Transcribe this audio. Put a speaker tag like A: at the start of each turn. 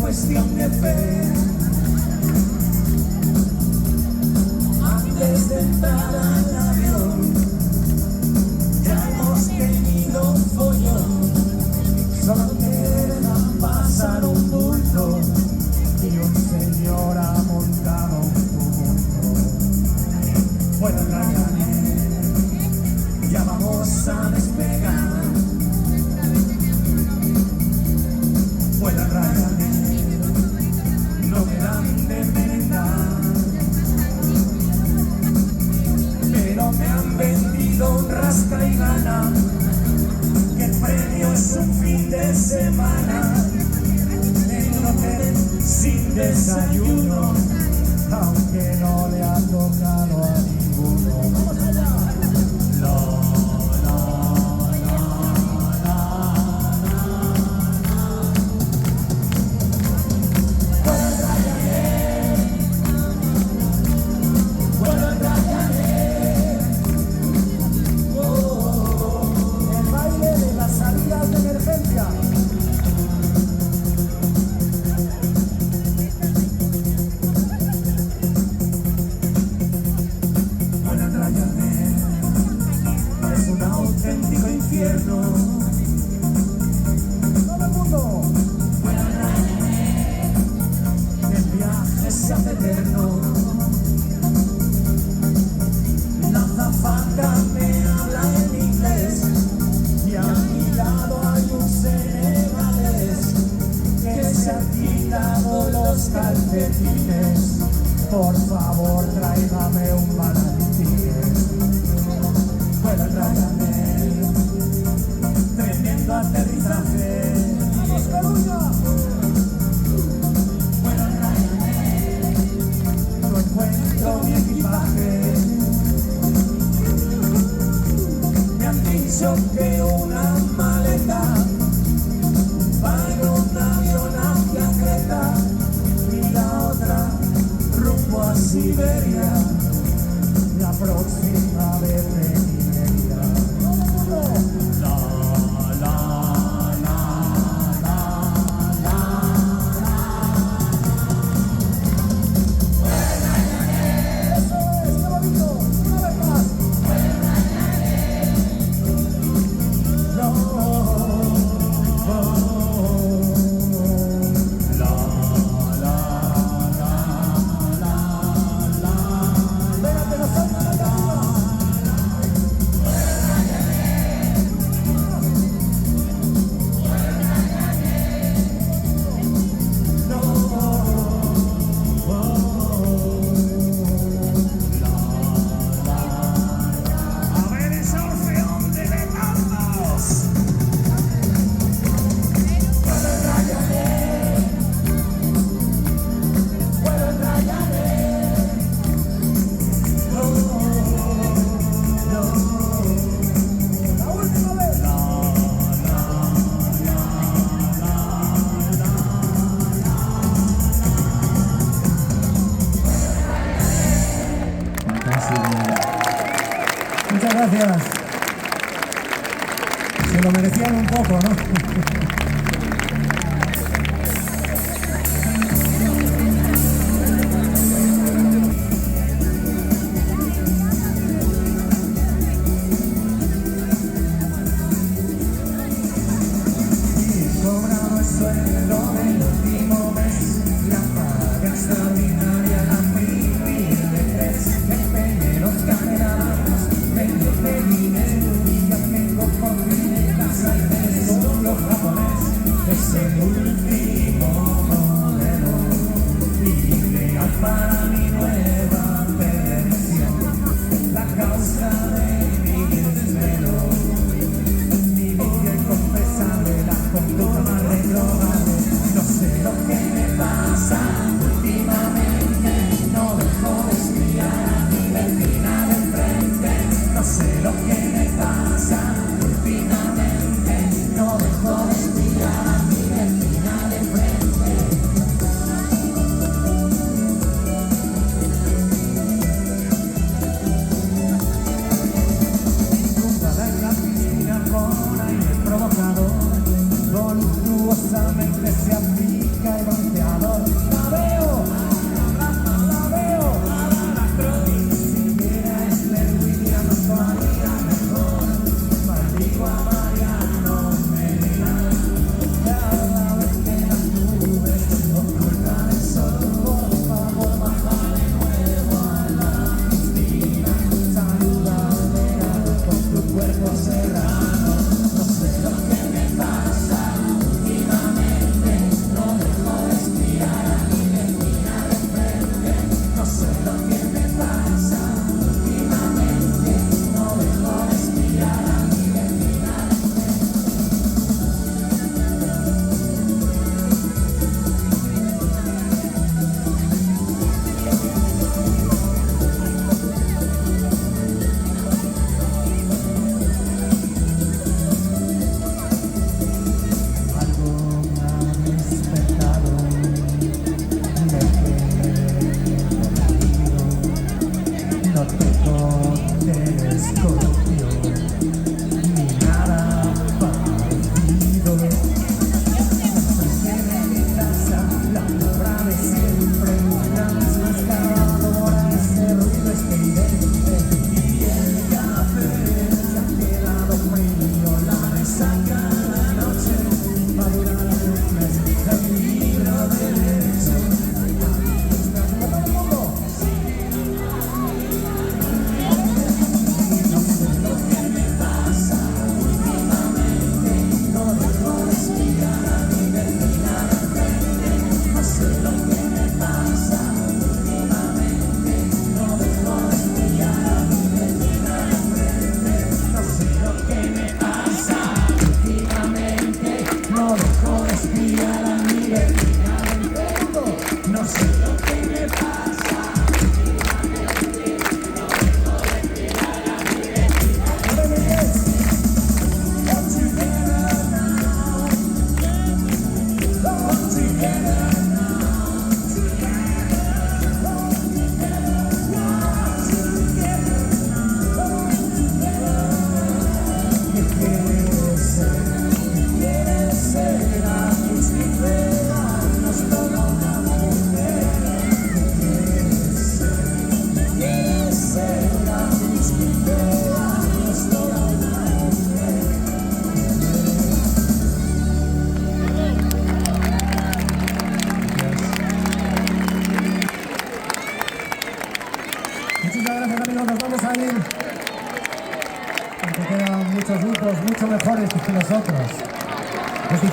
A: cuestión de fe. Antes de entrar al avión, ya hemos tenido un follón. Solo queda pasar un bulto y un señor ha montado un tumulto. Bueno, Ryanair, ya vamos a despegar. Bueno, Ryanair, no me dan de merendar, pero me han vendido un rasca y gana, que el premio es un fin de semana en un hotel sin desayuno, aunque no le ha tocado a ninguno. ¡Vamos allá! No. Es un auténtico infierno. Todo el mundo. El viaje se hace eterno. La azafata me habla en inglés y a mi lado hay un senegalés que se ha quitado los calcetines. Por favor, tráigame un Valentín. Bueno, Ryanair, tremendo aterrizaje. ¡Vamos, Carulla! Bueno, Ryanair, no encuentro mi equipaje. Me han dicho que una maleta va en un avión hacia Creta y la otra rumbo a Siberia. La próxima vez me muchas gracias. Se lo merecían un poco, ¿no? Y cobrado el sueldo del último mes, la paga extraordinaria, la mil de tres, empeñé los camerados, medio de dinero y ya tengo por fin casa al mes, solo japonés, es el último modelo, ideal para mi nueva perversión, la causa de mi desvelo, mi vida inconfesable, la conducta más reprobable, no sé lo que me pasa últimamente. Mariano Medina. Cada vez que las nubes ocultan el sol, por favor baja de nuevo a la piscina. Saluda al verano con tu cuerpo serrano. No sé lo que me pasa últimamente, no dejo respirar a mi vecina de frente. No sé lo que me pasa últimamente, no dejo respirar a mi vecina de algo me ha despertado, me quedé dormido, no te condenes corrupción, ni nada parecido. Frente de mi casa, la obra de siempre, la misma excavadora, ese ruido estridente, y el café se ha quedado frío, la resaca de la noche va a durar un mes, el libro de leche. ¡Todo el mundo! No sé lo que me pasa últimamente, no dejo respirar a mi vecina de frente. No sé lo que me pasa últimamente, no dejo respirar a mi vecina de frente. No sé lo que me pasa últimamente, no dejo respirar a mi vecina de frente. No sé lo que me pasa últimamente, no dejo respirar a mi vecina de frente. All together now, all together now, together, all together. ¿Qué quieres ser? A tus pegarnos toda una mujer. ¿Quieres ser? A tus pegarnos toda una mujer. Muchísimas gracias, amigos, nos vamos a ir porque quedan muchos grupos mucho mejores que nosotros.